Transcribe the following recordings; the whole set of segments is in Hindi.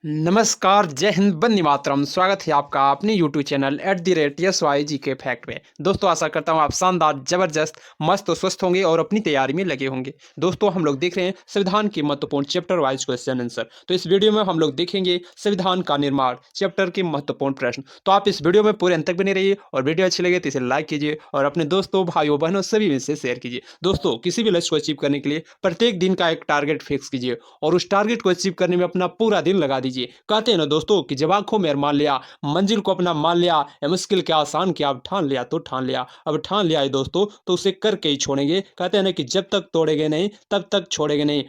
नमस्कार, जय हिंद, वंदे मातरम। स्वागत है आपका अपने यूट्यूब चैनल @SYG के फैक्ट में। दोस्तों, आशा करता हूँ आप शानदार, जबरदस्त, मस्त और स्वस्थ होंगे और अपनी तैयारी में लगे होंगे। दोस्तों, हम लोग देख रहे हैं संविधान के महत्वपूर्ण चैप्टर वाइज क्वेश्चन आंसर। तो इस वीडियो में हम लोग देखेंगे संविधान का निर्माण चैप्टर के महत्वपूर्ण प्रश्न। तो आप इस वीडियो में पूरे अंत तक बने रहिए और वीडियो अच्छी लगे तो इसे लाइक कीजिए और अपने दोस्तों, भाइयों, बहनों सभी में से शेयर कीजिए। दोस्तों, किसी भी लक्ष्य को अचीव करने के लिए प्रत्येक दिन का एक टारगेट फिक्स कीजिए और उस टारगेट को अचीव करने में अपना पूरा दिन लगा दीजिए। कहते हैं ना दोस्तों कि जब आंखों में अरमान लिया, मंजिल को अपना मान लिया, या मुश्किल क्या आसान किया, अब ठान लिया तो ठान लिया। अब ठान लिया है दोस्तों तो उसे करके ही छोड़ेंगे। कहते हैं ना कि जब तक तोड़ेंगे नहीं तब तक छोड़ेंगे नहीं,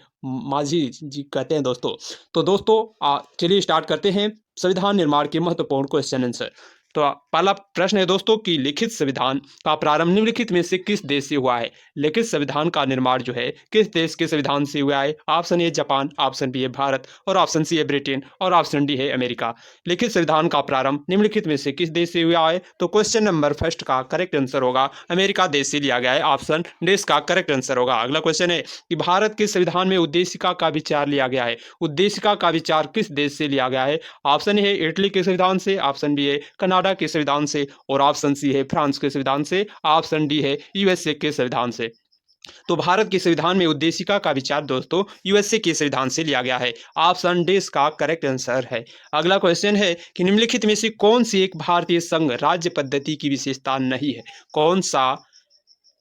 माझी जी कहते हैं दोस्तों। तो दोस्तों, चलिए स्टार्ट करते हैं संविधान निर्माण के महत्वपूर्ण क्वेश्चन आंसर। तो पहला प्रश्न है दोस्तों कि लिखित संविधान का प्रारंभ निम्नलिखित में से किस देश से हुआ है। लिखित संविधान का निर्माण जो है किस देश के संविधान से हुआ है। Option A Japan, option B है भारत और ऑप्शन सी है ब्रिटेन और ऑप्शन डी है अमेरिका। लिखित संविधान का प्रारंभ निम्नलिखित में से किस देश से हुआ है। तो क्वेश्चन नंबर फर्स्ट का करेक्ट आंसर होगा अमेरिका देश से लिया गया है। ऑप्शन डी इसका करेक्ट आंसर होगा। अगला क्वेश्चन है कि भारत के संविधान में उद्देशिका का विचार लिया गया है। उद्देशिका का विचार किस देश से लिया गया है। ऑप्शन ए है इटली के संविधान से, ऑप्शन बी है कनाडा के संविधान से और ऑप्शन सी है फ्रांस के संविधान से, ऑप्शन डी है यूएसए के संविधान से। तो भारत के संविधान में उद्देशिका का विचार दोस्तों यूएसए के संविधान से लिया गया है। ऑप्शन डी इसका करेक्ट आंसर है। अगला क्वेश्चन है कि निम्नलिखित में से कौन सी एक भारतीय संघ राज्य पद्धति की विशेषता नहीं है। कौन सा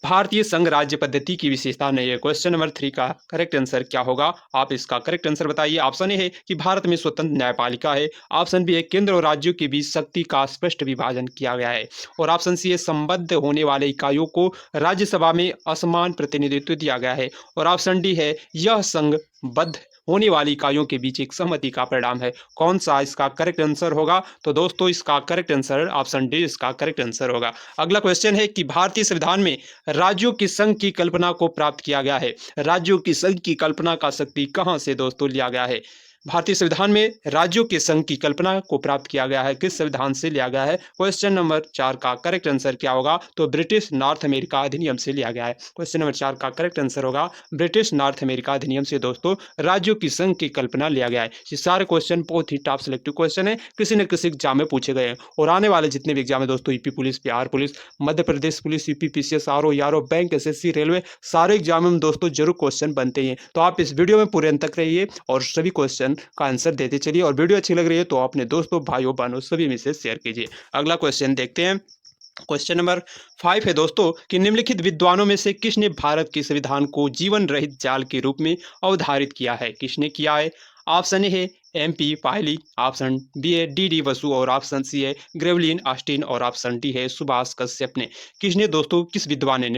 भारतीय संघ राज्य पद्धति की विशेषता नहीं है। क्वेश्चन नंबर 3 का करेक्ट आंसर क्या होगा, आप इसका करेक्ट आंसर बताइए। ऑप्शन ए है कि भारत में स्वतंत्र न्यायपालिका है, ऑप्शन बी है केंद्र और राज्यों के बीच शक्ति का स्पष्ट विभाजन किया गया है और ऑप्शन सी है संबद्ध होने वाले इकाइयों को राज्यसभा में असमान प्रतिनिधित्व दिया गया है और ऑप्शन डी है यह संघबद्ध होने वाली इकाइयों के बीच एक सहमति का परिणाम है। कौन सा इसका करेक्ट आंसर होगा। तो दोस्तों, इसका करेक्ट आंसर ऑप्शन डी इसका करेक्ट आंसर होगा। अगला क्वेश्चन है कि भारतीय संविधान में राज्यों की संघ की कल्पना को प्राप्त किया गया है। राज्यों की संघ की कल्पना का शक्ति कहां से दोस्तों लिया गया है। भारतीय संविधान में राज्यों के संघ की कल्पना को प्राप्त किया गया है, किस संविधान से लिया गया है। क्वेश्चन नंबर 4 का करेक्ट आंसर क्या होगा। तो ब्रिटिश नॉर्थ अमेरिका अधिनियम से लिया गया है। क्वेश्चन नंबर 4 का करेक्ट आंसर होगा ब्रिटिश नॉर्थ अमेरिका अधिनियम से दोस्तों राज्यों की संघ की कल्पना लिया गया है। ये सारे क्वेश्चन बहुत ही टॉप सिलेक्टिव क्वेश्चन है, किसी न किसी एग्जाम में पूछे गए हैं और आने वाले जितने भी एग्जाम है दोस्तों, UP police, Bihar police, Madhya Pradesh police, UP PCS, RO, यारो, बैंक, एसएससी, रेलवे, सारे एग्जाम में दोस्तों जरूर क्वेश्चन बनते हैं। तो आप इस वीडियो में पूरे अंत तक रहिए और सभी क्वेश्चन का आंसर देते चलिए और वीडियो अच्छी लग रही है तो अपने दोस्तों, भाइयों, बहनों सभी में से शेयर कीजिए। अगला क्वेश्चन देखते हैं। क्वेश्चन नंबर 5 है दोस्तों कि निम्नलिखित विद्वानों में से किसने भारत के संविधान को जीवन रहित जाल के रूप में अवधारित किया है। किसने किया है। ऑप्शन ए है MP पायली, ऑप्शन बी है DD बसु और ऑप्शन सी है ग्रेवलिन ऑस्टिन और ऑप्शन डी है सुभाष कश्यप ने। किसने दोस्तों, किस विद्वान ने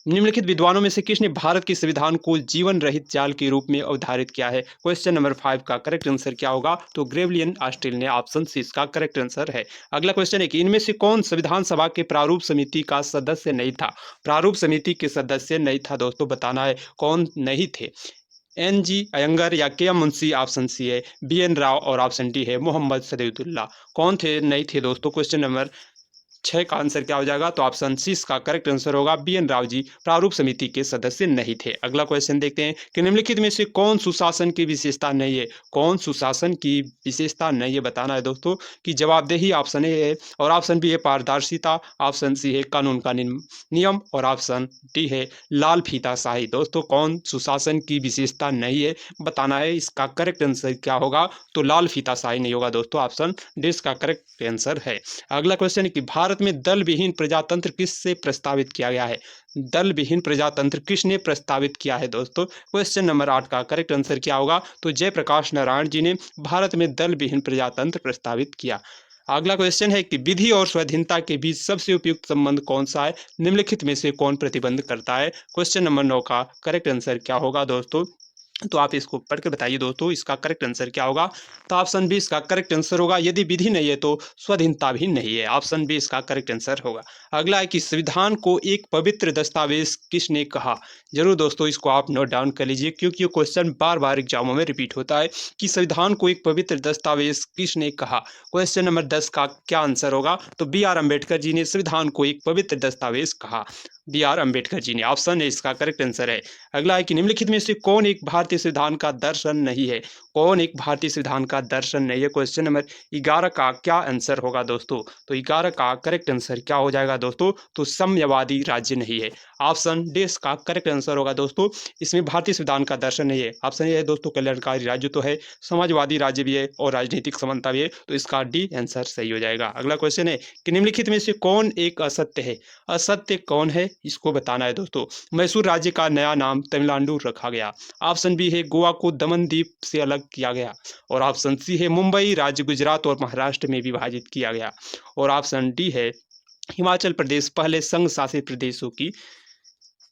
निम्नलिखित विद्वानों में से किसने भारत के संविधान को जीवन रहित जाल के रूप में अवधारित किया है। क्वेश्चन नंबर 5 का करेक्ट आंसर क्या होगा। तो ग्रेवलिन ऑस्टिन ने, ऑप्शन सी इसका करेक्ट आंसर है। अगला क्वेश्चन है कि इनमें से कौन संविधान सभा के प्रारूप समिति का सदस्य नहीं था। प्रारूप समिति के सदस्य नहीं था दोस्तों, बताना है कौन नहीं थे। NG अयंगर या KM मुंशी, ऑप्शन सी है BN राव और ऑप्शन डी है मोहम्मद सदीउद्दौला। कौन थे, नहीं थे दोस्तों। क्वेश्चन नंबर 6 का आंसर क्या हो जाएगा। तो ऑप्शन सी इसका करेक्ट आंसर होगा BN राव जी प्रारूप समिति के सदस्य नहीं थे। अगला क्वेश्चन देखते हैं कि निम्नलिखित में से कौन सुशासन की विशेषता नहीं है। कौन सुशासन की विशेषता नहीं है, बताना है दोस्तों कि जवाबदेही ऑप्शन ए है और ऑप्शन बी है पारदर्शिता, ऑप्शन सी है कानून का नियम और ऑप्शन डी है लाल फीताशाही। दोस्तों, कौन सुशासन की विशेषता नहीं है, बताना है। इसका करेक्ट आंसर क्या होगा। तो लाल फीताशाही नहीं होगा दोस्तों, ऑप्शन डी इसका करेक्ट आंसर है। अगला क्वेश्चन है कि भारत में दल विहीन प्रजातंत्र किससे प्रस्तावित किया गया है। दल विहीन प्रजातंत्र किसने प्रस्तावित किया है दोस्तों। क्वेश्चन नंबर 8 का करेक्ट आंसर क्या होगा। तो जयप्रकाश नारायण जी ने भारत में दल विहीन प्रजातंत्र प्रस्तावित किया। अगला क्वेश्चन है कि विधि और स्वाधीनता के बीच सबसे उपयुक्त संबंध कौन सा है। निम्नलिखित में से कौन प्रतिबंध करता है। क्वेश्चन नंबर 9 का करेक्ट आंसर क्या होगा दोस्तों। तो आप इसको पढ़ के बताइए दोस्तों, इसका करेक्ट आंसर क्या होगा। तो ऑप्शन बी इसका करेक्ट आंसर होगा यदि विधि नहीं है तो स्वाधीनता भी नहीं है। ऑप्शन बी इसका करेक्ट आंसर होगा। अगला है कि संविधान को एक पवित्र दस्तावेज किसने कहा। जरूर दोस्तों, इसको आप नोट डाउन कर लीजिए क्योंकि ये क्वेश्चन बार बार एग्जामों में रिपीट होता है कि संविधान को एक पवित्र दस्तावेज किसने कहा। क्वेश्चन नंबर 10 का क्या आंसर होगा। तो BR अम्बेडकर जी ने संविधान को एक पवित्र दस्तावेज कहा। बी आर अम्बेडकर जी ने। ऑप्शन ए इसका करेक्ट आंसर है। अगला है कि निम्नलिखित में से कौन एक भारतीय संविधान का दर्शन नहीं है? कौन एक भारतीय संविधान का दर्शन नहीं है? क्वेश्चन नंबर 11 का क्या आंसर होगा दोस्तों? तो 11 का करेक्ट आंसर क्या हो जाएगा दोस्तों? तो साम्यवादी राज्य नहीं है। ऑप्शन डी इसका करेक्ट आंसर होगा दोस्तों। इसमें भारतीय संविधान का दर्शन नहीं है। ऑप्शन ए है दोस्तों कल्याणकारी राज्य तो है, समाजवादी राज्य भी है और राजनीतिक समानता भी है, तो इसका डी आंसर सही हो जाएगा। अगला क्वेश्चन है कि निम्नलिखित में से कौन एक असत्य है? असत्य कौन है इसको बताना है दोस्तों। मैसूर राज्य का नया नाम तमिलनाडु रखा गया। ऑप्शन बी है गोवा को दमन द्वीप से अलग किया गया। और ऑप्शन सी है मुंबई राज्य गुजरात और महाराष्ट्र में विभाजित किया गया। और ऑप्शन डी है हिमाचल प्रदेश पहले संघ शासित प्रदेशों की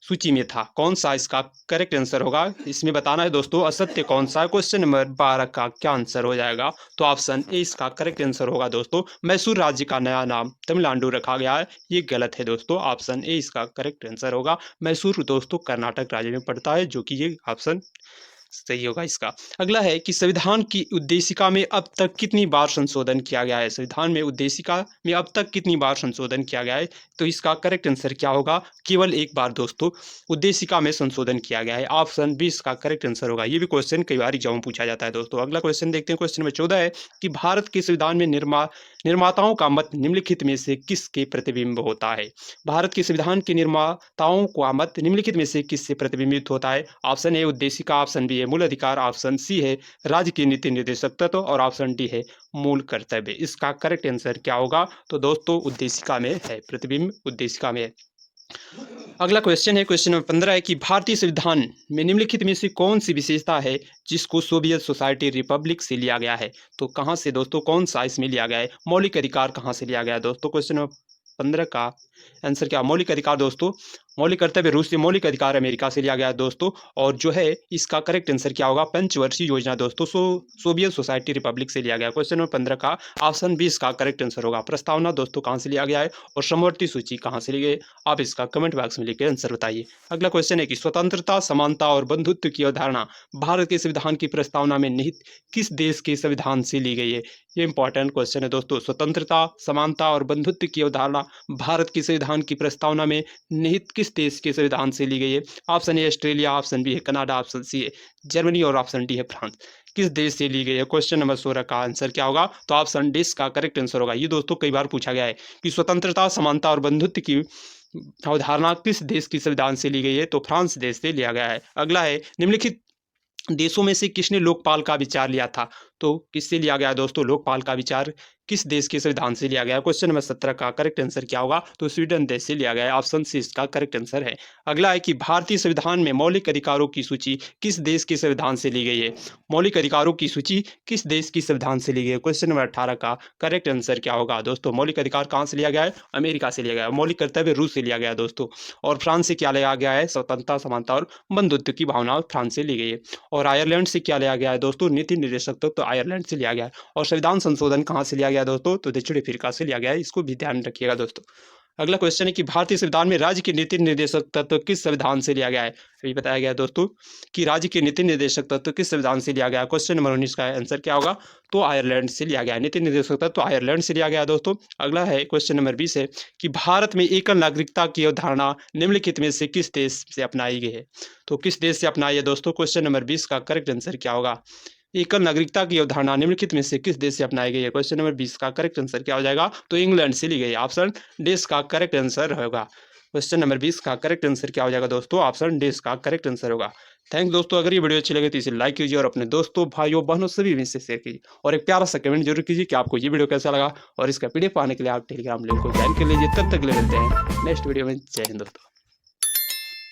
सूची में था। कौन सा इसका करेक्ट आंसर होगा? इसमें बताना है दोस्तों असत्य कौन सा है। क्वेश्चन नंबर 12 का क्या आंसर हो जाएगा? तो ऑप्शन ए इसका करेक्ट आंसर होगा दोस्तों। मैसूर राज्य का नया नाम तमिलनाडु रखा गया है, ये गलत है दोस्तों। ऑप्शन ए इसका करेक्ट आंसर होगा। मैसूर दोस्तों कर्नाटक राज्य में पड़ता है, जो कि ये ऑप्शन सही होगा इसका। अगला है कि संविधान की उद्देशिका में अब तक कितनी बार संशोधन किया गया है? संविधान में उद्देशिका में अब तक कितनी बार संशोधन किया गया है? तो इसका करेक्ट आंसर क्या होगा? केवल एक बार दोस्तों उद्देशिका में संशोधन किया गया है। ऑप्शन बी इसका करेक्ट आंसर होगा। ये भी क्वेश्चन कई बार एग्जाम में पूछा जाता है दोस्तों। अगला क्वेश्चन देखते हैं। क्वेश्चन नंबर 14 है कि भारत के संविधान में निर्माताओं का मत निम्नलिखित में से किसके प्रतिबिंब होता है? भारत के संविधान के निर्माताओं का मत निम्नलिखित में से किससे प्रतिबिंबित होता है? ऑप्शन ए उद्देशिका, ऑप्शन बी है मूल अधिकार, ऑप्शन सी है राज्य की नीति निर्देशक तत्व और ऑप्शन डी है मूल कर्तव्य। इसका करेक्ट आंसर क्या होगा? तो दोस्तों उद्देशिका में है, प्रतिबिंब उद्देशिका में है। अगला क्वेश्चन है, क्वेश्चन नंबर 15 है कि भारतीय संविधान में निम्नलिखित में से कौन सी विशेषता है जिसको सोवियत सोसाइटी रिपब्लिक से लिया गया है? तो कहाँ से दोस्तों कौन सा इसमें लिया गया है? मौलिक अधिकार कहाँ से लिया गया है दोस्तों? क्वेश्चन नंबर 15 का आंसर क्या? मौलिक अधिकार दोस्तों, मौलिक कर्तव्य रूस से, मौलिक अधिकार अमेरिका से लिया गया है दोस्तों। और जो है इसका करेक्ट आंसर क्या होगा? पंचवर्षीय योजना दोस्तों सोवियत सोसाइटी रिपब्लिक से लिया गया। क्वेश्चन नंबर 15 का ऑप्शन बी इसका करेक्ट आंसर होगा। प्रस्तावना दोस्तों कहाँ से लिया गया है और समवर्ती सूची कहाँ से ली गई? आप इसका कमेंट बॉक्स में लिखकर आंसर बताइए। अगला क्वेश्चन है कि स्वतंत्रता, समानता और बंधुत्व की अवधारणा भारत के संविधान की प्रस्तावना में निहित किस देश के संविधान से ली गई है? ये इंपॉर्टेंट क्वेश्चन है दोस्तों। स्वतंत्रता, समानता और बंधुत्व की अवधारणा भारत के संविधान की प्रस्तावना में निहित किस देश के संविधान से ली गई है? Option A Australia, option B है कनाडा, ऑप्शन सी है जर्मनी और ऑप्शन डी है फ्रांस। किस देश से ली गई है? क्वेश्चन नंबर 16 का आंसर क्या होगा? तो ऑप्शन डी का करेक्ट आंसर होगा। ये दोस्तों कई बार पूछा गया है कि स्वतंत्रता, समानता और बंधुत्व की अवधारणा किस देश की संविधान से ली गई है? तो फ्रांस देश से लिया गया है। अगला है निम्नलिखित देशों में से किसने लोकपाल का विचार लिया था? तो किससे लिया गया दोस्तों? लोकपाल का विचार किस देश के संविधान से लिया गया? क्वेश्चन नंबर 17 का करेक्ट आंसर क्या होगा? तो स्वीडन देश से लिया गया है। ऑप्शन सी इसका करेक्ट आंसर है। अगला है कि भारतीय संविधान में मौलिक अधिकारों की सूची किस देश के संविधान से ली गई है? मौलिक अधिकारों की सूची किस देश की संविधान से ली गई है? क्वेश्चन नंबर 18 का करेक्ट आंसर क्या होगा दोस्तों? मौलिक अधिकार कहाँ से लिया गया है? अमेरिका से लिया गया है। मौलिक कर्तव्य रूस से लिया गया है दोस्तों। और फ्रांस से क्या लिया गया है? स्वतंत्रता, समानता और बंधुत्व की भावना फ्रांस से ली गई है। और आयरलैंड से क्या लिया गया है दोस्तों? नीति निर्देशक तत्व तो आयरलैंड से लिया गया है। और संविधान संशोधन कहाँ से लिया गया दोस्तों? तो दक्षिण अफ्रीका से लिया गया है। इसको भी ध्यान रखिएगा दोस्तों। अगला क्वेश्चन है कि भारतीय संविधान में राज्य के नीति निर्देशक तत्व किस संविधान से लिया गया है? अभी बताया गया दोस्तों कि राज्य के नीति निर्देशक तत्व किस संविधान से लिया गया है। क्वेश्चन नंबर 19 का आंसर क्या होगा? तो आयरलैंड से लिया गया है। नीति निर्देशक तत्व तो आयरलैंड से लिया गया है दोस्तों। अगला है क्वेश्चन नंबर 20 है कि भारत में एकल नागरिकता की अवधारणा निम्नलिखित में से किस देश से अपनाई गई है? तो किस देश से अपनाई है दोस्तों? क्वेश्चन नंबर 20 का करेक्ट आंसर क्या होगा? एकल नागरिकता की अवधारणा निम्नलिखित में से किस देश से अपनाई गई है? क्वेश्चन नंबर 20 का करेक्ट आंसर क्या हो जाएगा? तो इंग्लैंड से ली गई है। ऑप्शन डी का करेक्ट आंसर होगा। क्वेश्चन नंबर 20 का करेक्ट आंसर क्या हो जाएगा दोस्तों? ऑप्शन डी का करेक्ट आंसर होगा। थैंक्स दोस्तों। अगर ये वीडियो अच्छी लगे तो इसे लाइक कीजिए और अपने दोस्तों, भाइयों, बहनों सभी में से शेयर कीजिए और एक प्यारा सा कमेंट जरूर कीजिए कि आपको ये वीडियो कैसा लगा। और इसका पीडीएफ पाने के लिए आप टेलीग्राम लिंक को ज्वाइन कर लीजिए। तब तक के लिए मिलते हैं नेक्स्ट वीडियो में। जय हिंद दोस्तों।